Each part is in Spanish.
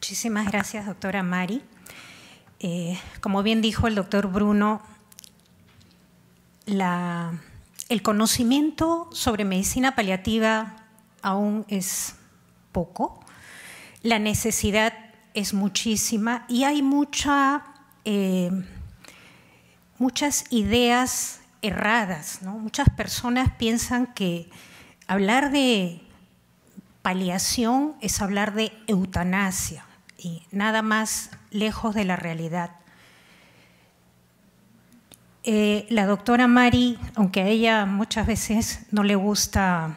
Muchísimas gracias, doctora Mari. Como bien dijo el doctor Bruno, el conocimiento sobre medicina paliativa aún es poco, la necesidad es muchísima y hay muchas ideas erradas, ¿no? Muchas personas piensan que hablar de paliación es hablar de eutanasia y nada más lejos de la realidad. La doctora Mari, aunque a ella muchas veces no le gusta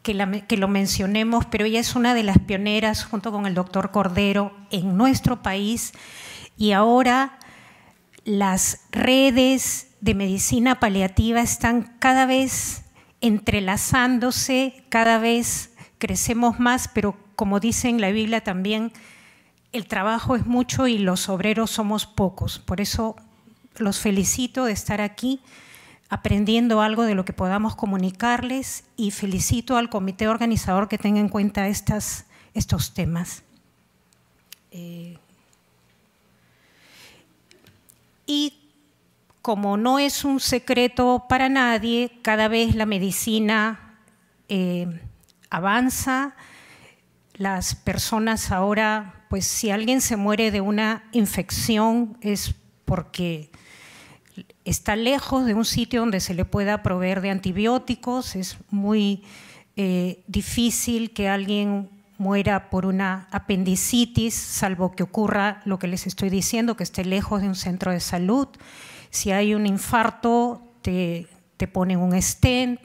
que lo mencionemos, pero ella es una de las pioneras junto con el doctor Cordero en nuestro país y ahora las redes de medicina paliativa están cada vez entrelazándose, cada vez crecemos más, pero como dice en la Biblia también, el trabajo es mucho y los obreros somos pocos. Por eso los felicito de estar aquí aprendiendo algo de lo que podamos comunicarles y felicito al comité organizador que tenga en cuenta estos temas. Y como no es un secreto para nadie, cada vez la medicina avanza, las personas ahora, pues si alguien se muere de una infección es porque está lejos de un sitio donde se le pueda proveer de antibióticos, es muy difícil que alguien muera por una apendicitis, salvo que ocurra lo que les estoy diciendo, que esté lejos de un centro de salud. Si hay un infarto, te ponen un stent.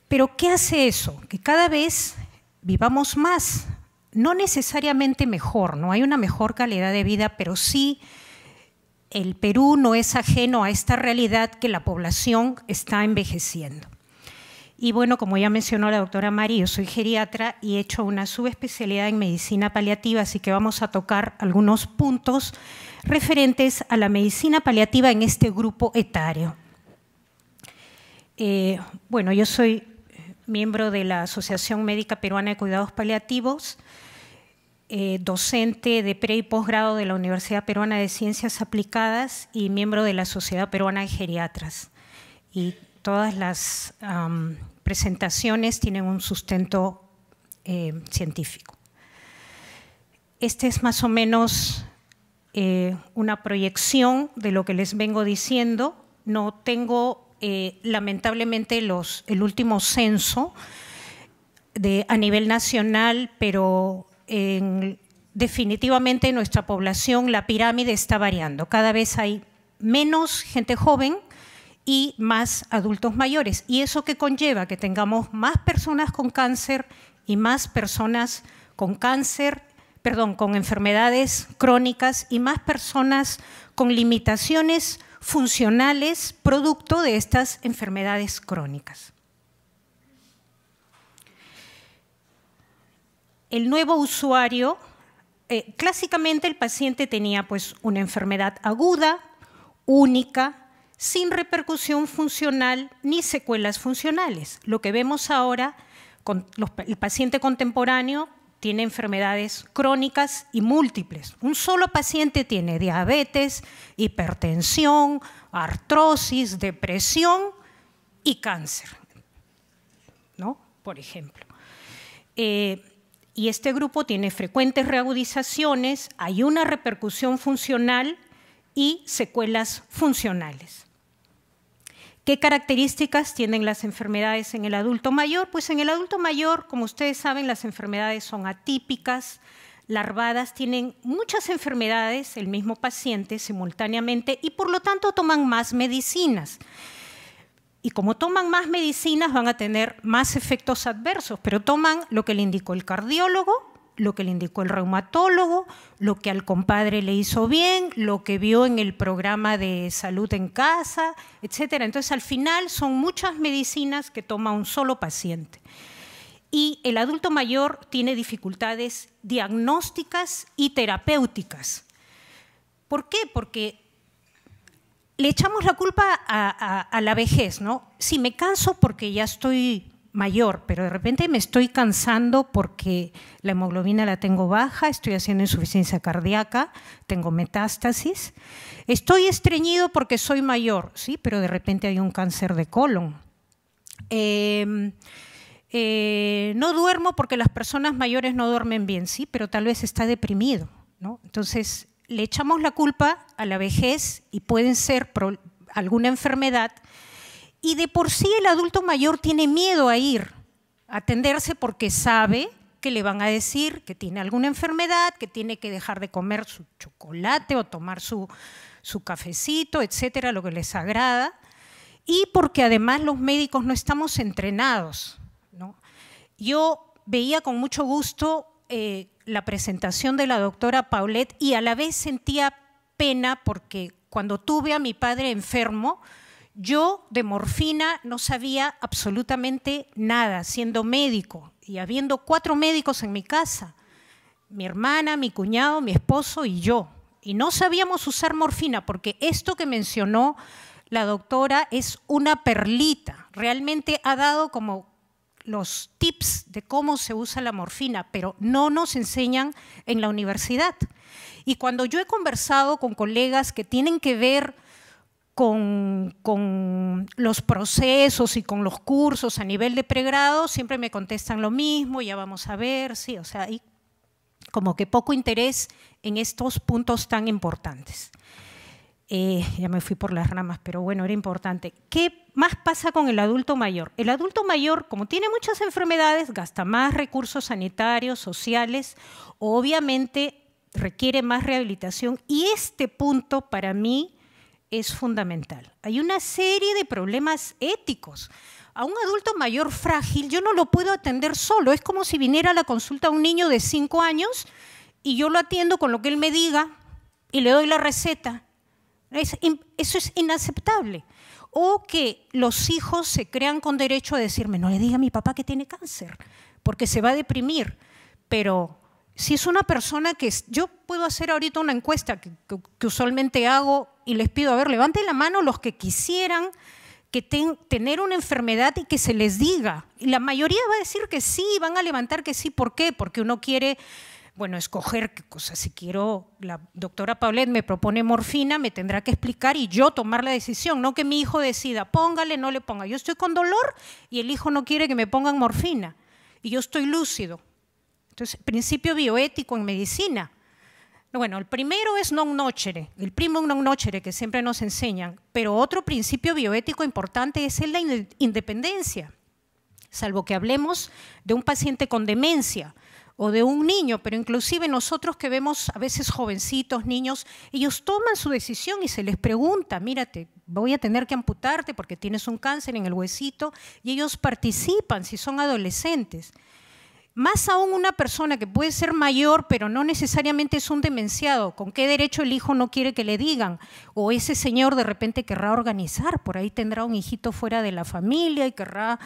Pero ¿qué hace eso? Que cada vez vivamos más, no necesariamente mejor, no hay una mejor calidad de vida, pero sí el Perú no es ajeno a esta realidad que la población está envejeciendo. Y bueno, como ya mencionó la doctora Mari, yo soy geriatra y he hecho una subespecialidad en medicina paliativa, así que vamos a tocar algunos puntos referentes a la medicina paliativa en este grupo etario. Bueno, yo soy miembro de la Asociación Médica Peruana de Cuidados Paliativos, docente de pre y posgrado de la Universidad Peruana de Ciencias Aplicadas y miembro de la Sociedad Peruana de Geriatras. Y todas las presentaciones tienen un sustento científico. Este es más o menos una proyección de lo que les vengo diciendo. No tengo lamentablemente el último censo a nivel nacional, pero definitivamente en nuestra población la pirámide está variando. Cada vez hay menos gente joven y más adultos mayores. ¿Y eso qué conlleva? Que tengamos más personas con cáncer y más personas con con enfermedades crónicas y más personas con limitaciones funcionales producto de estas enfermedades crónicas. El nuevo usuario, clásicamente el paciente tenía pues una enfermedad aguda, única, sin repercusión funcional ni secuelas funcionales. Lo que vemos ahora, el paciente contemporáneo tiene enfermedades crónicas y múltiples. Un solo paciente tiene diabetes, hipertensión, artrosis, depresión y cáncer, ¿no? Por ejemplo. Y este grupo tiene frecuentes reagudizaciones, hay una repercusión funcional y secuelas funcionales. ¿Qué características tienen las enfermedades en el adulto mayor? Pues en el adulto mayor, como ustedes saben, las enfermedades son atípicas, larvadas, tienen muchas enfermedades el mismo paciente simultáneamente y por lo tanto toman más medicinas. Y como toman más medicinas van a tener más efectos adversos, pero toman lo que le indicó el cardiólogo, lo que le indicó el reumatólogo, lo que al compadre le hizo bien, lo que vio en el programa de salud en casa, etcétera. Entonces, al final son muchas medicinas que toma un solo paciente. Y el adulto mayor tiene dificultades diagnósticas y terapéuticas. ¿Por qué? Porque le echamos la culpa a la vejez, ¿no? Si me canso porque ya estoy mayor, pero de repente me estoy cansando porque la hemoglobina la tengo baja, estoy haciendo insuficiencia cardíaca, tengo metástasis. Estoy estreñido porque soy mayor, sí, pero de repente hay un cáncer de colon. No duermo porque las personas mayores no duermen bien, sí, pero tal vez está deprimido, ¿no? Entonces, le echamos la culpa a la vejez y pueden ser alguna enfermedad. Y de por sí el adulto mayor tiene miedo a ir a atenderse porque sabe que le van a decir que tiene alguna enfermedad, que tiene que dejar de comer su chocolate o tomar su cafecito, etcétera, lo que les agrada. Y porque además los médicos no estamos entrenados, ¿no? Yo veía con mucho gusto la presentación de la doctora Paulet y a la vez sentía pena porque cuando tuve a mi padre enfermo, yo de morfina no sabía absolutamente nada, siendo médico y habiendo 4 médicos en mi casa, mi hermana, mi cuñado, mi esposo y yo. Y no sabíamos usar morfina porque esto que mencionó la doctora es una perlita. Realmente ha dado como los tips de cómo se usa la morfina, pero no nos enseñan en la universidad. Y cuando yo he conversado con colegas que tienen que ver con los procesos y con los cursos a nivel de pregrado, siempre me contestan lo mismo, ya vamos a ver, sí, o sea, hay como que poco interés en estos puntos tan importantes. Ya me fui por las ramas, pero bueno, era importante. ¿Qué más pasa con el adulto mayor? El adulto mayor, como tiene muchas enfermedades, gasta más recursos sanitarios, sociales, obviamente requiere más rehabilitación y este punto para mí es fundamental. Hay una serie de problemas éticos. A un adulto mayor frágil yo no lo puedo atender solo. Es como si viniera a la consulta a un niño de 5 años y yo lo atiendo con lo que él me diga y le doy la receta. Eso es inaceptable. O que los hijos se crean con derecho a decirme, no le diga a mi papá que tiene cáncer, porque se va a deprimir. Pero si es una persona que yo puedo hacer ahorita una encuesta que usualmente hago y les pido, a ver, levanten la mano los que quisieran tener una enfermedad y que se les diga. Y la mayoría va a decir que sí, van a levantar que sí. ¿Por qué? Porque uno quiere, bueno, escoger qué cosa. Si quiero, la doctora Paulet me propone morfina, me tendrá que explicar y yo tomar la decisión, no que mi hijo decida, póngale, no le ponga. Yo estoy con dolor y el hijo no quiere que me pongan morfina y yo estoy lúcido. Entonces, principio bioético en medicina. Bueno, el primero es non nocere, el primum non nocere que siempre nos enseñan, pero otro principio bioético importante es el de la independencia, salvo que hablemos de un paciente con demencia o de un niño, pero inclusive nosotros que vemos a veces jovencitos, niños, ellos toman su decisión y se les pregunta, mírate, voy a tener que amputarte porque tienes un cáncer en el huesito, y ellos participan si son adolescentes. Más aún una persona que puede ser mayor, pero no necesariamente es un demenciado. ¿Con qué derecho el hijo no quiere que le digan? O ese señor de repente querrá organizar, por ahí tendrá un hijito fuera de la familia y querrá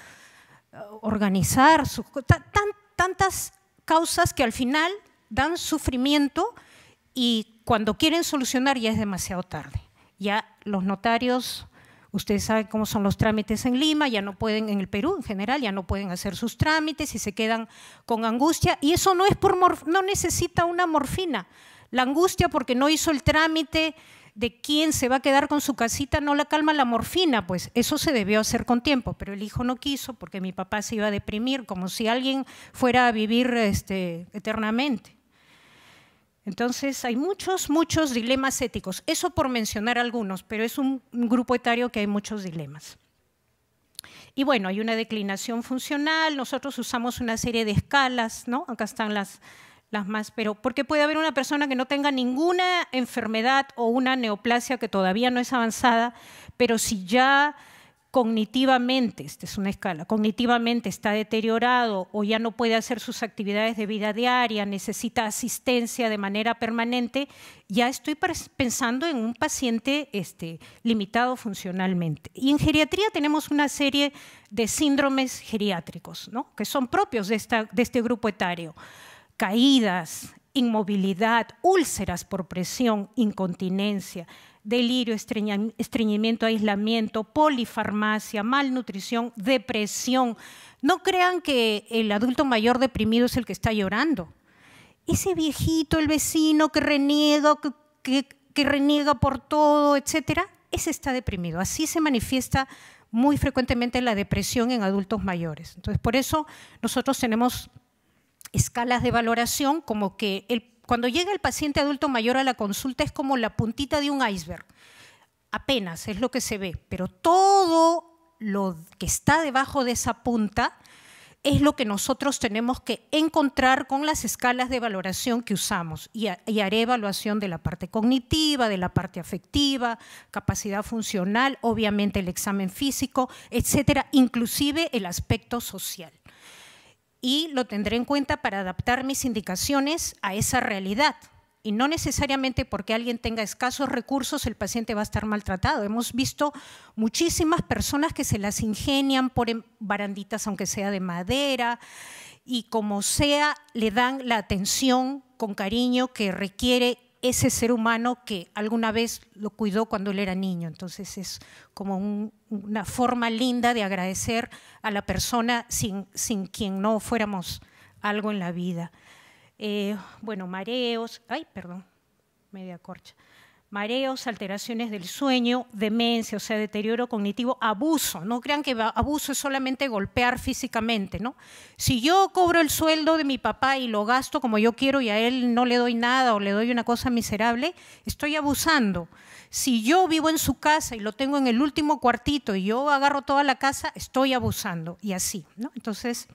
organizar. Tantas causas que al final dan sufrimiento y cuando quieren solucionar ya es demasiado tarde. Ya los notarios... Ustedes saben cómo son los trámites en Lima, ya no pueden, en el Perú en general, ya no pueden hacer sus trámites y se quedan con angustia. Y eso no es no necesita una morfina. La angustia porque no hizo el trámite de quién se va a quedar con su casita no la calma la morfina, pues eso se debió hacer con tiempo, pero el hijo no quiso porque mi papá se iba a deprimir, como si alguien fuera a vivir eternamente. Entonces hay muchos dilemas éticos, eso por mencionar algunos, pero es un grupo etario que hay muchos dilemas. Y bueno, hay una declinación funcional, nosotros usamos una serie de escalas, ¿no? Acá están las más, pero porque puede haber una persona que no tenga ninguna enfermedad o una neoplasia que todavía no es avanzada, pero si ya cognitivamente, esta es una escala, cognitivamente está deteriorado o ya no puede hacer sus actividades de vida diaria, necesita asistencia de manera permanente, ya estoy pensando en un paciente limitado funcionalmente. Y en geriatría tenemos una serie de síndromes geriátricos, ¿no? Que son propios de este grupo etario. Caídas, inmovilidad, úlceras por presión, incontinencia, delirio, estreñimiento, aislamiento, polifarmacia, malnutrición, depresión. No crean que el adulto mayor deprimido es el que está llorando. Ese viejito, el vecino que reniega, que reniega por todo, etcétera, ese está deprimido. Así se manifiesta muy frecuentemente la depresión en adultos mayores. Entonces, por eso nosotros tenemos escalas de valoración como que cuando llega el paciente adulto mayor a la consulta es como la puntita de un iceberg. Apenas es lo que se ve, pero todo lo que está debajo de esa punta es lo que nosotros tenemos que encontrar con las escalas de valoración que usamos y haré evaluación de la parte cognitiva, de la parte afectiva, capacidad funcional, obviamente el examen físico, etcétera, inclusive el aspecto social. Y lo tendré en cuenta para adaptar mis indicaciones a esa realidad. Y no necesariamente porque alguien tenga escasos recursos el paciente va a estar maltratado. Hemos visto muchísimas personas que se las ingenian, ponen baranditas aunque sea de madera y como sea le dan la atención con cariño que requiere ese ser humano que alguna vez lo cuidó cuando él era niño. Entonces es como una forma linda de agradecer a la persona sin quien no fuéramos algo en la vida. Bueno, mareos, mareos, alteraciones del sueño, demencia, o sea, deterioro cognitivo, abuso. No crean que abuso es solamente golpear físicamente, ¿no? Si yo cobro el sueldo de mi papá y lo gasto como yo quiero y a él no le doy nada o le doy una cosa miserable, estoy abusando. Si yo vivo en su casa y lo tengo en el último cuartito y yo agarro toda la casa, estoy abusando y así, ¿no? Entonces,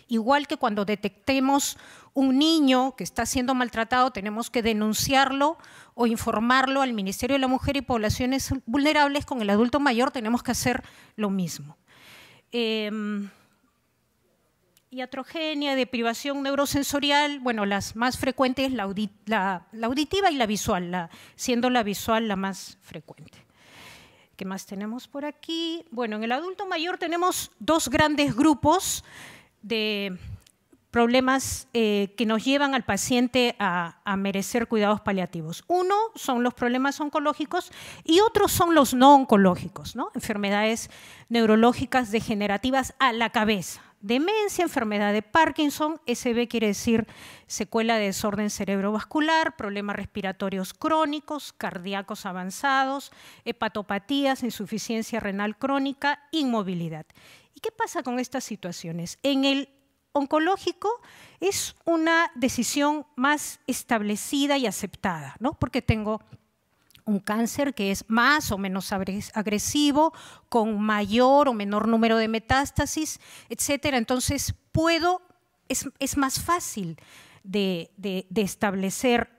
igual que cuando detectemos un niño que está siendo maltratado, tenemos que denunciarlo o informarlo al Ministerio de la Mujer y Poblaciones Vulnerables. Con el adulto mayor tenemos que hacer lo mismo. Iatrogenia, deprivación neurosensorial, bueno, las más frecuentes, la auditiva y la visual, siendo la visual la más frecuente. ¿Qué más tenemos por aquí? Bueno, en el adulto mayor tenemos dos grandes grupos de problemas que nos llevan al paciente a merecer cuidados paliativos. Uno son los problemas oncológicos y otros son los no oncológicos, ¿no? Enfermedades neurológicas degenerativas a la cabeza. Demencia, enfermedad de Parkinson, SB quiere decir secuela de desorden cerebrovascular, problemas respiratorios crónicos, cardíacos avanzados, hepatopatías, insuficiencia renal crónica, inmovilidad. ¿Y qué pasa con estas situaciones? En el oncológico es una decisión más establecida y aceptada, ¿no? Porque tengo un cáncer que es más o menos agresivo, con mayor o menor número de metástasis, etcétera. Entonces, es más fácil de establecer,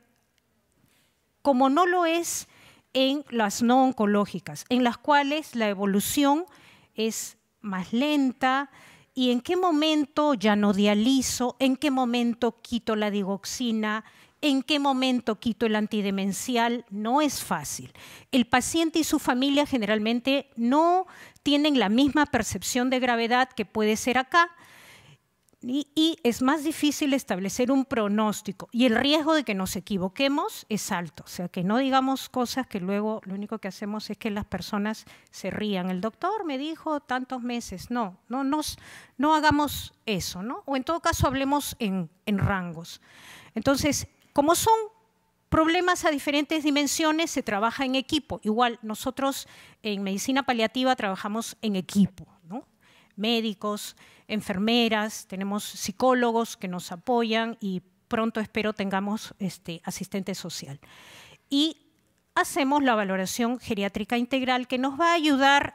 como no lo es en las no oncológicas, en las cuales la evolución es más lenta. ¿Y en qué momento ya no dializo? ¿En qué momento quito la digoxina? ¿En qué momento quito el antidemencial? No es fácil. El paciente y su familia generalmente no tienen la misma percepción de gravedad que puede ser acá y es más difícil establecer un pronóstico y el riesgo de que nos equivoquemos es alto. O sea, que no digamos cosas que luego lo único que hacemos es que las personas se rían. El doctor me dijo tantos meses. No hagamos eso, ¿no? O en todo caso hablemos en rangos. Entonces, como son problemas a diferentes dimensiones, se trabaja en equipo. Igual nosotros en medicina paliativa trabajamos en equipo, ¿no? Médicos, enfermeras, tenemos psicólogos que nos apoyan y pronto espero tengamos asistente social. Y hacemos la valoración geriátrica integral que nos va a ayudar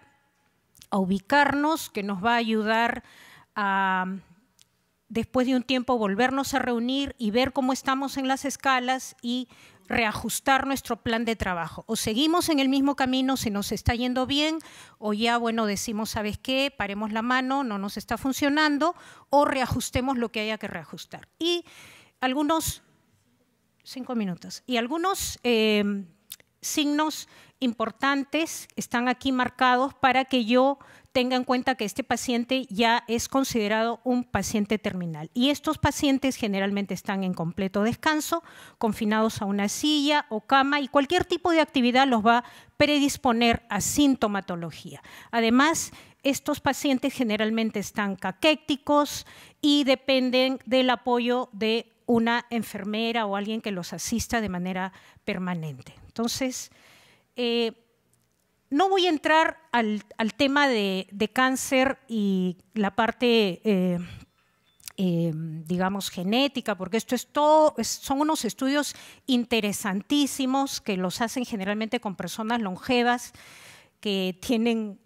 a ubicarnos, que nos va a ayudar a, después de un tiempo, volvernos a reunir y ver cómo estamos en las escalas y reajustar nuestro plan de trabajo. O seguimos en el mismo camino si nos está yendo bien, o ya, bueno, decimos, ¿sabes qué? Paremos la mano, no nos está funcionando, o reajustemos lo que haya que reajustar. Y algunos, 5 minutos, y algunos signos importantes están aquí marcados para que yo tenga en cuenta que este paciente ya es considerado un paciente terminal. Y estos pacientes generalmente están en completo descanso, confinados a una silla o cama, y cualquier tipo de actividad los va a predisponer a sintomatología. Además, estos pacientes generalmente están caquéticos y dependen del apoyo de una enfermera o alguien que los asista de manera permanente. Entonces, no voy a entrar al tema de cáncer y la parte, digamos, genética, porque esto es todo, son unos estudios interesantísimos que los hacen generalmente con personas longevas que tienen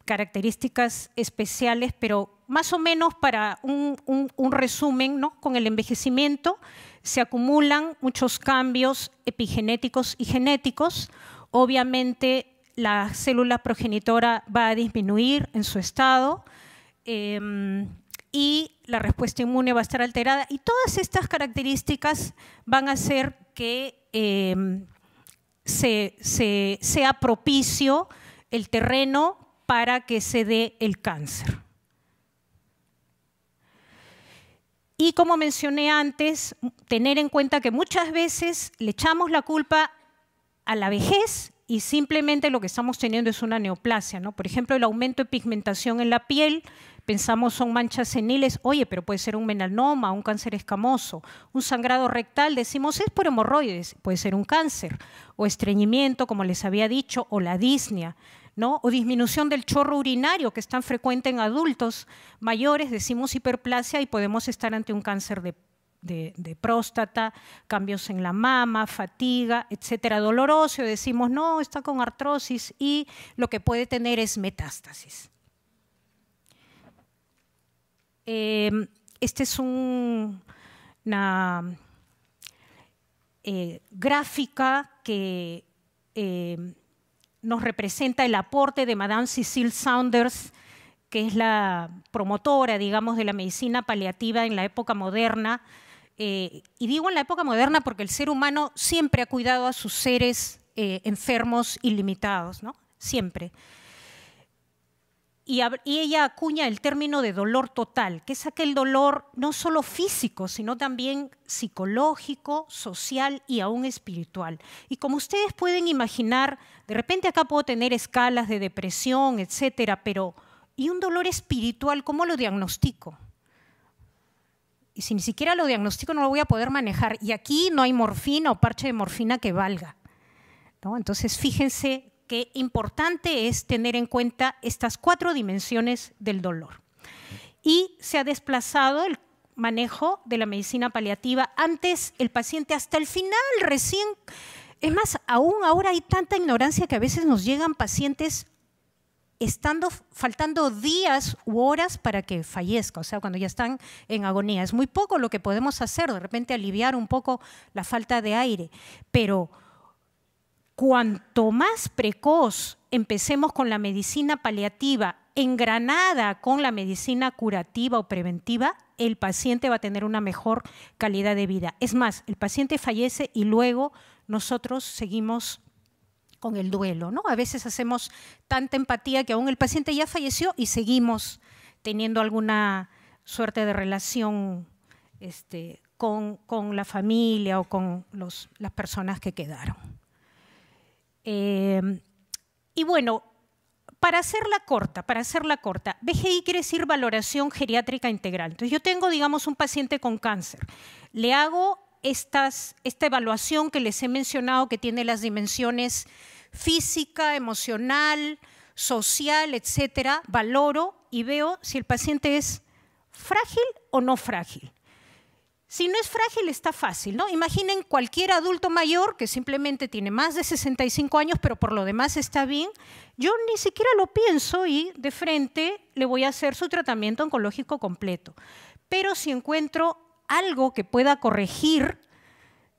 características especiales, pero más o menos para un resumen, ¿no? Con el envejecimiento se acumulan muchos cambios epigenéticos y genéticos. Obviamente la célula progenitora va a disminuir en su estado y la respuesta inmune va a estar alterada, y todas estas características van a hacer que sea propicio el terreno para que se dé el cáncer. Y como mencioné antes, tener en cuenta que muchas veces le echamos la culpa a la vejez y simplemente lo que estamos teniendo es una neoplasia, ¿no? Por ejemplo, el aumento de pigmentación en la piel, pensamos son manchas seniles, oye, pero puede ser un melanoma, un cáncer escamoso. Un sangrado rectal, decimos, es por hemorroides, puede ser un cáncer. O estreñimiento, como les había dicho, o la disnea, ¿no? O disminución del chorro urinario, que es tan frecuente en adultos mayores, decimos hiperplasia y podemos estar ante un cáncer de próstata, cambios en la mama, fatiga, etcétera. Dolor óseo, decimos, no, está con artrosis y lo que puede tener es metástasis. Este es una gráfica que nos representa el aporte de Madame Cecile Saunders, que es la promotora, digamos, de la medicina paliativa en la época moderna. Y digo en la época moderna porque el ser humano siempre ha cuidado a sus seres enfermos y limitados, ¿no? Siempre. Y ella acuña el término de dolor total, que es aquel dolor no solo físico, sino también psicológico, social y aún espiritual. Y como ustedes pueden imaginar, de repente acá puedo tener escalas de depresión, etcétera, pero ¿y un dolor espiritual cómo lo diagnostico? Y si ni siquiera lo diagnostico no lo voy a poder manejar. Y aquí no hay morfina o parche de morfina que valga, ¿no? Entonces fíjense qué importante es tener en cuenta estas 4 dimensiones del dolor. Y se ha desplazado el manejo de la medicina paliativa. Antes el paciente hasta el final recién, es más, aún ahora hay tanta ignorancia que a veces nos llegan pacientes faltando días u horas para que fallezca, o sea, cuando ya están en agonía. Es muy poco lo que podemos hacer, de repente aliviar un poco la falta de aire, pero cuanto más precoz empecemos con la medicina paliativa, engranada con la medicina curativa o preventiva, el paciente va a tener una mejor calidad de vida. Es más, el paciente fallece y luego nosotros seguimos con el duelo, ¿no? A veces hacemos tanta empatía que aún el paciente ya falleció y seguimos teniendo alguna suerte de relación con la familia o con las personas que quedaron. Y bueno, para hacerla corta, VGI quiere decir valoración geriátrica integral. Entonces yo tengo, digamos, un paciente con cáncer, le hago esta evaluación que les he mencionado, que tiene las dimensiones física, emocional, social, etcétera, valoro y veo si el paciente es frágil o no frágil. Si no es frágil, está fácil, ¿no? Imaginen cualquier adulto mayor que simplemente tiene más de 65 años, pero por lo demás está bien. Yo ni siquiera lo pienso y de frente le voy a hacer su tratamiento oncológico completo. Pero si encuentro algo que pueda corregir,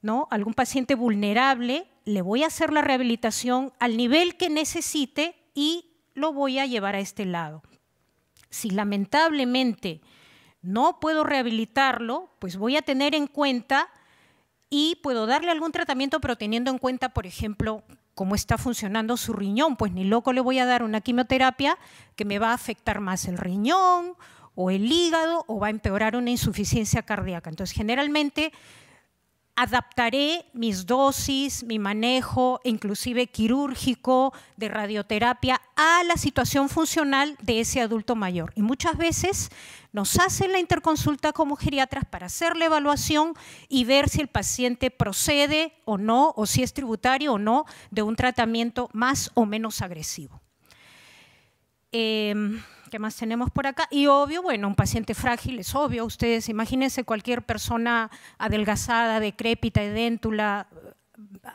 ¿no?, algún paciente vulnerable, le voy a hacer la rehabilitación al nivel que necesite y lo voy a llevar a este lado. Si lamentablemente no puedo rehabilitarlo, pues voy a tener en cuenta y puedo darle algún tratamiento, pero teniendo en cuenta, por ejemplo, cómo está funcionando su riñón. Pues ni loco le voy a dar una quimioterapia que me va a afectar más el riñón o el hígado o va a empeorar una insuficiencia cardíaca. Entonces, generalmente adaptaré mis dosis, mi manejo, inclusive quirúrgico, de radioterapia, a la situación funcional de ese adulto mayor. Y muchas veces nos hacen la interconsulta como geriatras para hacer la evaluación y ver si el paciente procede o no, o si es tributario o no, de un tratamiento más o menos agresivo. ¿Qué más tenemos por acá? Y obvio, bueno, un paciente frágil es obvio. Ustedes imagínense cualquier persona adelgazada, decrépita, edéntula,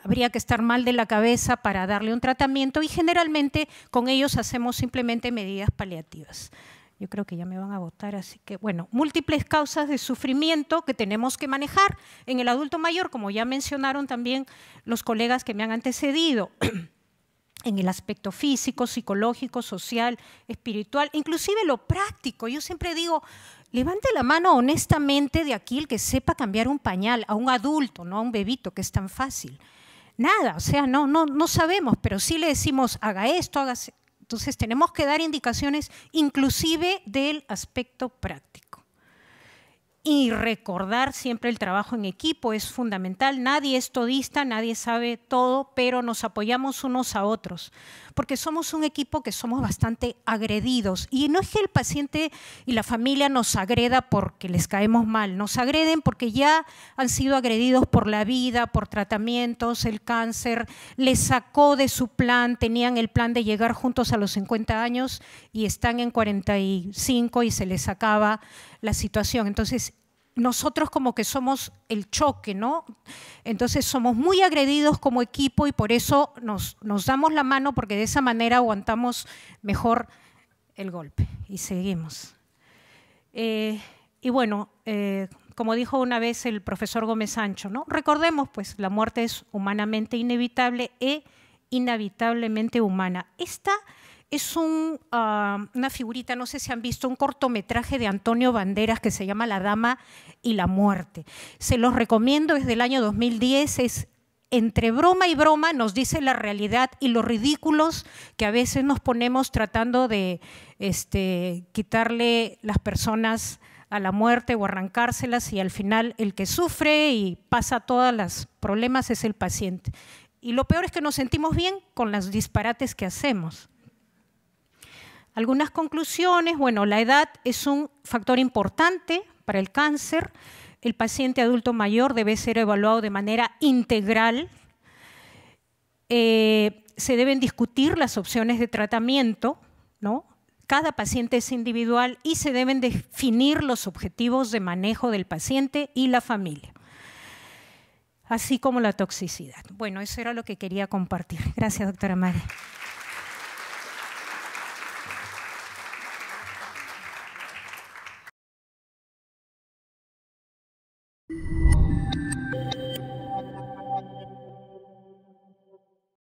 habría que estar mal de la cabeza para darle un tratamiento y generalmente con ellos hacemos simplemente medidas paliativas. Yo creo que ya me van a votar, así que bueno, múltiples causas de sufrimiento que tenemos que manejar en el adulto mayor, como ya mencionaron también los colegas que me han antecedido. En el aspecto físico, psicológico, social, espiritual, inclusive lo práctico. Yo siempre digo, levante la mano honestamente de aquí el que sepa cambiar un pañal a un adulto, no a un bebito, que es tan fácil. Nada, o sea, no sabemos, pero sí le decimos, haga esto, hágase. Entonces tenemos que dar indicaciones inclusive del aspecto práctico. Y recordar siempre el trabajo en equipo es fundamental. Nadie es todista, nadie sabe todo, pero nos apoyamos unos a otros, porque somos un equipo que somos bastante agredidos. Y no es que el paciente y la familia nos agreda porque les caemos mal, nos agreden porque ya han sido agredidos por la vida, por tratamientos, el cáncer, les sacó de su plan, tenían el plan de llegar juntos a los 50 años y están en 45 y se les acaba la situación. Entonces, nosotros como que somos el choque, ¿no? Entonces somos muy agredidos como equipo y por eso nos damos la mano porque de esa manera aguantamos mejor el golpe y seguimos. Y bueno, como dijo una vez el profesor Gómez Sancho, ¿no? Recordemos, pues, la muerte es humanamente inevitable e inevitablemente humana. Esta es una figurita, no sé si han visto, un cortometraje de Antonio Banderas que se llama La Dama y la Muerte. Se los recomiendo, es del año 2010, es entre broma y broma, nos dice la realidad y los ridículos que a veces nos ponemos tratando de quitarle las personas a la muerte o arrancárselas y al final el que sufre y pasa todos los problemas es el paciente. Y lo peor es que nos sentimos bien con los disparates que hacemos. Algunas conclusiones, bueno, la edad es un factor importante para el cáncer. El paciente adulto mayor debe ser evaluado de manera integral. Se deben discutir las opciones de tratamiento, ¿no? Cada paciente es individual y se deben definir los objetivos de manejo del paciente y la familia, así como la toxicidad. Bueno, eso era lo que quería compartir. Gracias, doctora María.